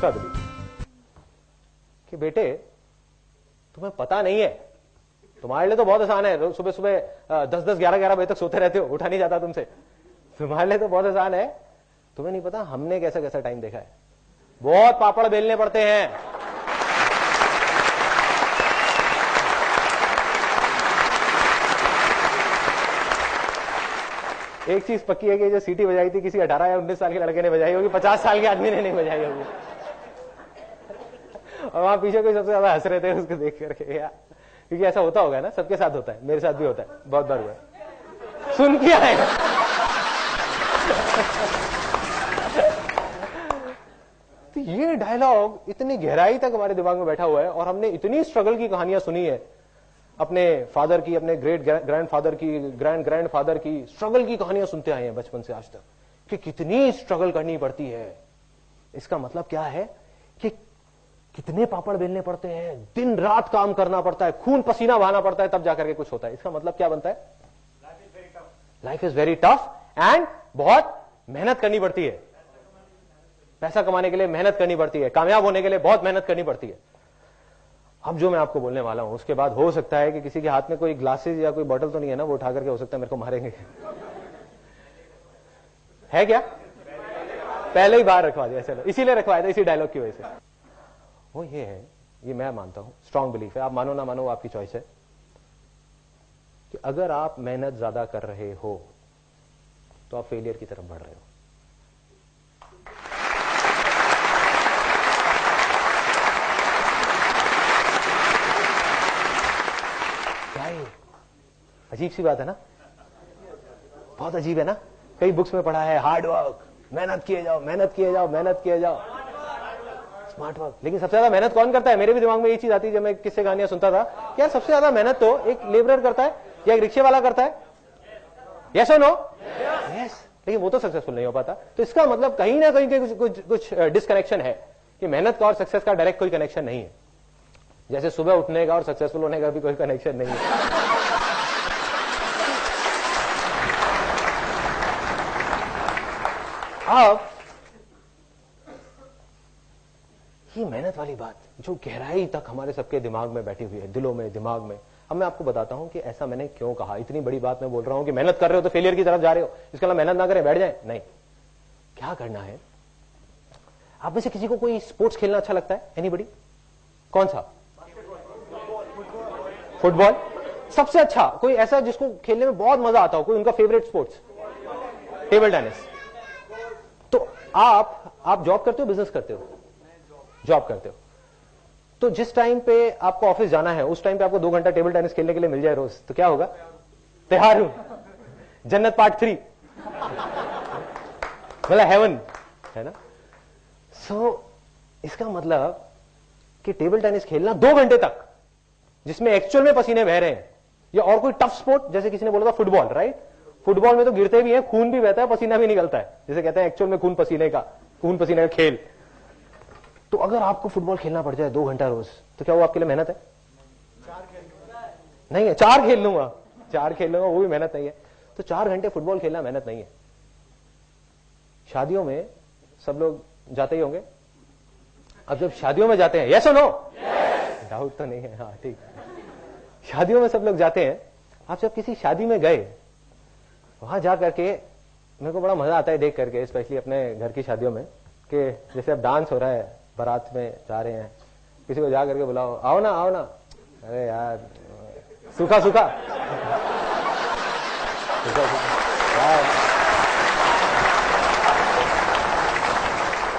दूसरा बिलीफ कि बेटे तुम्हें पता नहीं है, तुम्हारे लिए तो बहुत आसान है, सुबह सुबह 10-10, 11-11 बजे तक सोते रहते हो, उठा नहीं जाता तुमसे, तुम्हारे लिए तो बहुत आसान है, तुम्हें नहीं पता हमने कैसा कैसा टाइम देखा है, बहुत पापड़ बेलने पड़ते हैं। एक चीज पक्की है कि जो सीटी बजाई थी किसी 18 या 19 साल के लड़के ने बजाई होगी, 50 साल के आदमी ने नहीं बजाई होगी। और वहां पीछे कोई सबसे ज्यादा हंस रहे थे उसको देख करके यार, क्योंकि ऐसा होता होगा ना, सबके साथ होता है, मेरे साथ भी होता है, बहुत बार हुआ है, सुन किया है। तो ये डायलॉग इतनी गहराई तक हमारे दिमाग में बैठा हुआ है, और हमने इतनी स्ट्रगल की कहानियां सुनी है, अपने फादर की, अपने ग्रेट ग्रैंडफादर की, ग्रैंडफादर की स्ट्रगल की कहानियां सुनते आए हैं बचपन से आज तक, कि कितनी स्ट्रगल करनी पड़ती है। इसका मतलब क्या है कि कितने पापड़ बेलने पड़ते हैं, दिन रात काम करना पड़ता है, खून पसीना बहाना पड़ता है, तब जाकर के कुछ होता है। इसका मतलब क्या बनता है? Life is very tough and बहुत मेहनत करनी पड़ती है। पैसा कमाने के लिए मेहनत करनी पड़ती है, कामयाब होने के लिए बहुत मेहनत करनी पड़ती है। अब जो मैं आपको बोलने वाला हूं उसके बाद हो सकता है कि किसी के हाथ में कोई ग्लासेस या कोई बोतल तो नहीं है ना, वो उठा करके हो सकता है मेरे को मारेंगे। है क्या? पहले ही बाहर रखवा दिया, चलो इसीलिए रखवाया था, इसी डायलॉग की वजह से। वो ये है, ये मैं मानता हूं, स्ट्रांग बिलीफ है, आप मानो ना मानो आपकी चॉइस है, कि अगर आप मेहनत ज्यादा कर रहे हो तो आप फेलियर की तरफ बढ़ रहे हो। अजीब सी बात है ना, बहुत अजीब है ना। कई बुक्स में पढ़ा है हार्ड वर्क, मेहनत किए जाओ, मेहनत किए जाओ, मेहनत किए जाओ, स्मार्ट वर्क। लेकिन सबसे ज्यादा मेहनत कौन करता है? मेरे भी दिमाग में ये चीज आती है जब मैं किससे कहानियां सुनता था, यार सबसे ज्यादा मेहनत तो एक लेबरर करता है या एक रिक्शे वाला करता है। यस और नो? यस। लेकिन वो तो सक्सेसफुल नहीं हो पाता। तो इसका मतलब कहीं ना कहीं कुछ डिसकनेक्शन है, कि मेहनत का और सक्सेस का डायरेक्ट कोई कनेक्शन नहीं है। जैसे सुबह उठने का और सक्सेसफुल होने का भी कोई कनेक्शन नहीं है। अब ये मेहनत वाली बात जो गहराई तक हमारे सबके दिमाग में बैठी हुई है, दिलों में, दिमाग में। अब मैं आपको बताता हूं कि ऐसा मैंने क्यों कहा। इतनी बड़ी बात मैं बोल रहा हूं कि मेहनत कर रहे हो तो फेलियर की तरफ जा रहे हो, इसका मतलब मेहनत ना करें बैठ जाए, नहीं। क्या करना है? आप में से किसी को कोई स्पोर्ट्स खेलना अच्छा लगता है? एनीबॉडी? कौन सा? फुटबॉल सबसे अच्छा? कोई ऐसा जिसको खेलने में बहुत मजा आता हो, कोई उनका फेवरेट स्पोर्ट्स? Table tennis. तो आप जॉब करते हो, बिजनेस करते हो? जॉब करते हो। तो जिस टाइम पे आपको ऑफिस जाना है उस टाइम पे आपको 2 घंटा टेबल टेनिस खेलने के लिए मिल जाए रोज, तो क्या होगा? तैयार हूं, जन्नत पार्ट 3, मतलब हेवन, है ना। सो इसका मतलब कि टेबल टेनिस खेलना 2 घंटे तक, जिसमें एक्चुअल में पसीने बह रहे हैं, या और कोई टफ स्पोर्ट, जैसे किसी ने बोला था फुटबॉल, राइट? फुटबॉल में तो गिरते भी हैं, खून भी बहता है, पसीना भी निकलता है, जैसे कहते हैं एक्चुअल में खून पसीने का खेल। तो अगर आपको फुटबॉल खेलना पड़ जाए 2 घंटा रोज, तो क्या वो आपके लिए मेहनत है? नहीं है। 4 खेल लूंगा, वो भी मेहनत नहीं है। तो 4 घंटे फुटबॉल खेलना मेहनत नहीं है। शादियों में सब लोग जाते ही होंगे। अब जब शादियों में जाते हैं, यस और नो? डाउट तो नहीं है, हाँ ठीक। शादियों में सब लोग जाते हैं। आप जब किसी शादी में गए, वहां जा करके मेरे को बड़ा मजा आता है देख करके, स्पेशली अपने घर की शादियों में, कि जैसे अब डांस हो रहा है, बारात में जा रहे हैं, किसी को जा करके बुलाओ, आओ ना आओ ना, अरे यार सूखा सूखा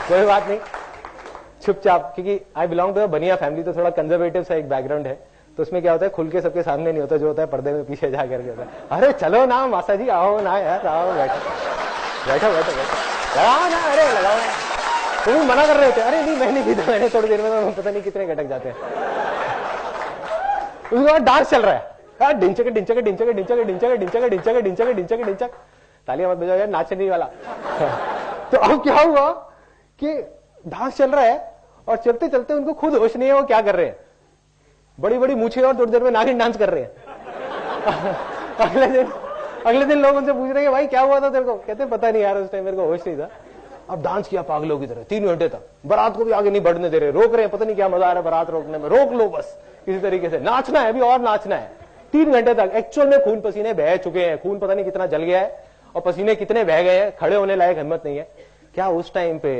कोई बात नहीं, चुपचाप, क्योंकि आई बिलोंग टू बनिया फैमिली, तो थोड़ा कंजर्वेटिव सा एक बैकग्राउंड है। तो उसमें क्या होता है, खुल के सबके सामने नहीं होता, जो होता है पर्दे में पीछे जा करके होता है। अरे चलो ना मासा जी, आओ ना यार, आओ, बैठो बैठो बैठो बैठो, लगाओ ना, अरे लगाओ ना। तुम मना कर रहे होते, अरे नहीं मैं नहीं पीता, मैंने थोड़ी देर में तो पता नहीं कितने घटक जाते हैं। उसके बाद डांस चल रहा है, डिंचक डिंचक डिंचक डिंचक डिंचक डिंचक डिंचक डिंचक डिंचक डिंचक, तालियां मत बजाओ यार, नाचने वाला। तो अब क्या हुआ कि डांस चल रहा है और चलते चलते उनको खुद होश नहीं है वो क्या कर रहे हैं। बड़ी बड़ी मूछें और थोड़ी देर में नागिन डांस कर रहे हैं। अगले दिन लोग उनसे पूछ रहे हैं भाई क्या हुआ था तेरे को? कहते पता नहीं यार, उस टाइम मेरे को होश नहीं था। अब डांस किया पागलों की तरह 3 घंटे तक, बारात को भी आगे नहीं बढ़ने दे रहे, रोक रहे हैं, पता नहीं क्या मजा आ रहा है बारात रोकने में, रोक लो बस किसी तरीके से, नाचना है अभी और नाचना है। 3 घंटे तक एक्चुअल में खून पसीने बह चुके हैं, खून पता नहीं कितना जल गया है और पसीने कितने बह गए हैं, खड़े होने लायक हिम्मत नहीं है। क्या उस टाइम पे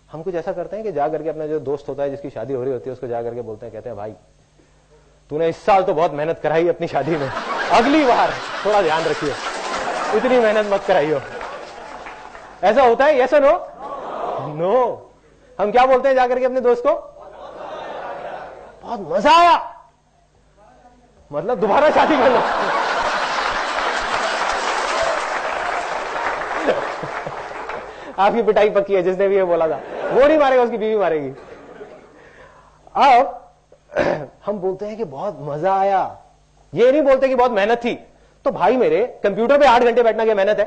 हम कुछ ऐसा करते हैं कि जा करके अपना जो दोस्त होता है जिसकी शादी हो रही होती है उसको जा करके बोलते हैं, कहते हैं भाई तूने इस साल तो बहुत मेहनत कराई अपनी शादी में, अगली बार थोड़ा ध्यान रखिए, इतनी मेहनत मत कराइयो। ऐसा होता है? यस और नो? नो। हम क्या बोलते हैं जाकर के अपने दोस्त को? बहुत मजा आया, मतलब दोबारा शादी कर लो। आपकी पिटाई पक्की है, जिसने भी ये बोला था वो नहीं मारेगा, उसकी बीवी मारेगी। अब हम बोलते हैं कि बहुत मजा आया, ये नहीं बोलते कि बहुत मेहनत थी। तो भाई मेरे, कंप्यूटर पे 8 घंटे बैठना क्या मेहनत है?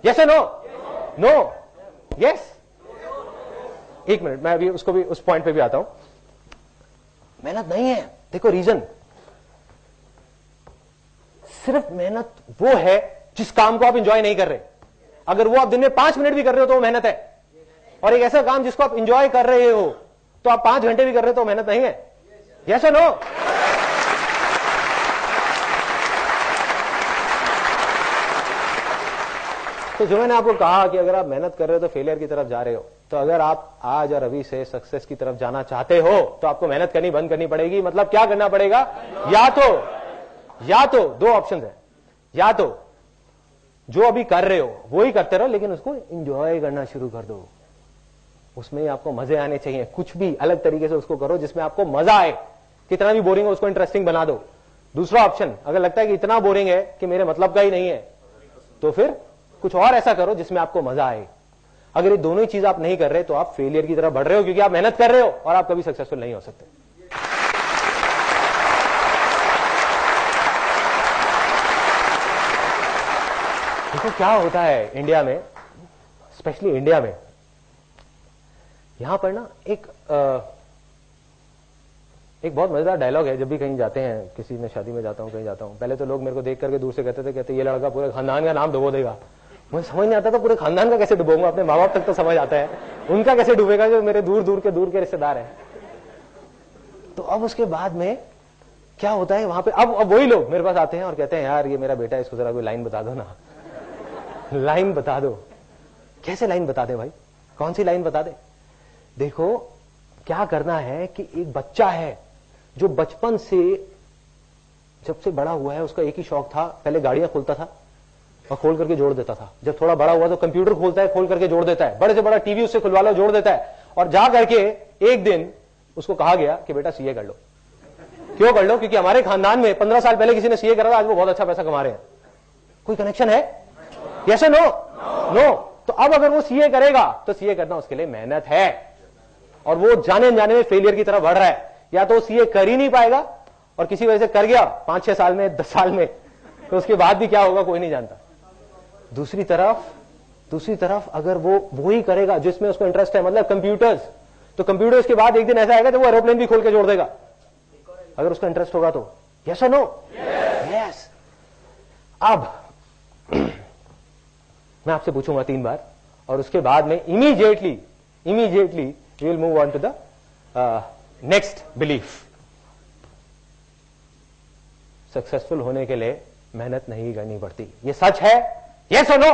यस है नो? नो? यस? एक मिनट, मैं अभी उसको भी उस पॉइंट पे भी आता हूं। मेहनत नहीं है, देखो रीजन, सिर्फ मेहनत वो है जिस काम को आप इंजॉय नहीं कर रहे। अगर वो आप दिन में 5 मिनट भी कर रहे हो तो वो मेहनत है, और एक ऐसा काम जिसको आप इंजॉय कर रहे हो तो आप 5 घंटे भी कर रहे हो तो मेहनत नहीं है। यस और नो? तो जो मैंने आपको कहा कि अगर आप मेहनत कर रहे हो तो फेलियर की तरफ जा रहे हो, तो अगर आप आज और अभी से सक्सेस की तरफ जाना चाहते हो तो आपको मेहनत करनी बंद करनी पड़ेगी। मतलब क्या करना पड़ेगा? या तो 2 ऑप्शन है, या तो जो अभी कर रहे हो वो ही करते रहो, लेकिन उसको एंजॉय करना शुरू कर दो, उसमें आपको मजे आने चाहिए। कुछ भी अलग तरीके से उसको करो जिसमें आपको मजा आए, कितना भी बोरिंग हो उसको इंटरेस्टिंग बना दो। दूसरा ऑप्शन, अगर लगता है कि इतना बोरिंग है कि मेरे मतलब का ही नहीं है, तो फिर कुछ और ऐसा करो जिसमें आपको मजा आए। अगर ये दोनों ही चीज आप नहीं कर रहे तो आप फेलियर की तरफ बढ़ रहे हो, क्योंकि आप मेहनत कर रहे हो और आप कभी सक्सेसफुल नहीं हो सकते। देखो क्या होता है इंडिया में, स्पेशली इंडिया में, यहां पर ना एक बहुत मजेदार डायलॉग है। जब भी कहीं जाते हैं, किसी में शादी में जाता हूं, कहीं जाता हूं, पहले तो लोग मेरे को देख करके दूर से कहते ये लड़का पूरे खानदान का नाम डुबो देगा। मुझे समझ नहीं आता था पूरे खानदान का कैसे डुबोऊंगा, अपने माँ बाप तक तो समझ आता है, उनका कैसे डूबेगा जो मेरे दूर के रिश्तेदार हैं। तो अब उसके बाद में क्या होता है वहां पे, अब वही लोग मेरे पास आते हैं और कहते हैं यार ये मेरा बेटा है, इसको जरा कोई लाइन बता दो ना, लाइन बता दो। कैसे लाइन बता दे भाई, कौन सी लाइन बता दे? देखो क्या करना है कि एक बच्चा है जो बचपन से जब से बड़ा हुआ है, उसका एक ही शौक था, पहले गाड़ियां खोलता था और खोल करके जोड़ देता था। जब थोड़ा बड़ा हुआ तो कंप्यूटर खोलता है, खोल करके जोड़ देता है, बड़े से बड़ा टीवी उससे खुलवा लो, जोड़ देता है। और जा करके एक दिन उसको कहा गया कि बेटा सीए कर लो। क्यों कर लो? क्योंकि हमारे खानदान में 15 साल पहले किसी ने सीए करा था, आज वो बहुत अच्छा पैसा कमा रहे हैं। कोई कनेक्शन है? यस और नो? नो। तो अब अगर वो सीए करेगा तो सीए करना उसके लिए मेहनत है, और वो जाने अनजाने में फेलियर की तरफ बढ़ रहा है। या तो सीए कर ही नहीं पाएगा, और किसी वजह से कर गया 5-6 साल में, 10 साल में, तो उसके बाद भी क्या होगा कोई नहीं जानता। दूसरी तरफ अगर वो ही करेगा जिसमें उसको इंटरेस्ट है, मतलब कंप्यूटर्स, तो कंप्यूटर्स के बाद एक दिन ऐसा आएगा जब वो एरोप्लेन भी खोल के जोड़ देगा, अगर उसका इंटरेस्ट होगा तो। यस और नो? यस। अब मैं आपसे पूछूंगा 3 बार, और उसके बाद में immediately we will move on to the next belief. Successful होने के लिए मेहनत नहीं करनी पड़ती, ये सच है? यस और नो?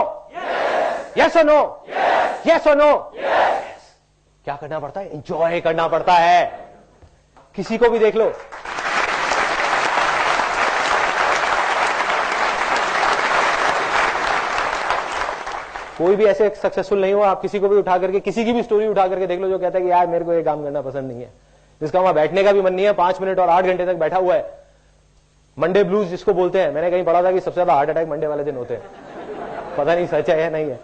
यस और नो? यस और नो? क्या करना पड़ता है? एंजॉय करना पड़ता है। किसी को भी देख लो, कोई भी ऐसे सक्सेसफुल नहीं हुआ, आप किसी को भी उठा करके, किसी की भी स्टोरी उठा करके देख लो जो कहता है कि यार मेरे को ये काम करना पसंद नहीं है, जिसका वहां बैठने का भी मन नहीं है, 5 मिनट और 8 घंटे तक बैठा हुआ है। मंडे ब्लूज जिसको बोलते हैं, मैंने कहीं पढ़ा था कि सबसे ज्यादा हार्ट अटैक मंडे वाले दिन होते हैं, पता नहीं सच है या नहीं है।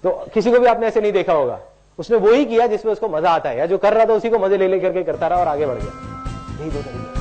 तो किसी को भी आपने ऐसे नहीं देखा होगा, उसने वही किया जिसमें उसको मजा आता है, या जो कर रहा था उसी को मजे ले लेकर के करता रहा और आगे बढ़ गया। यही 2 तरीके।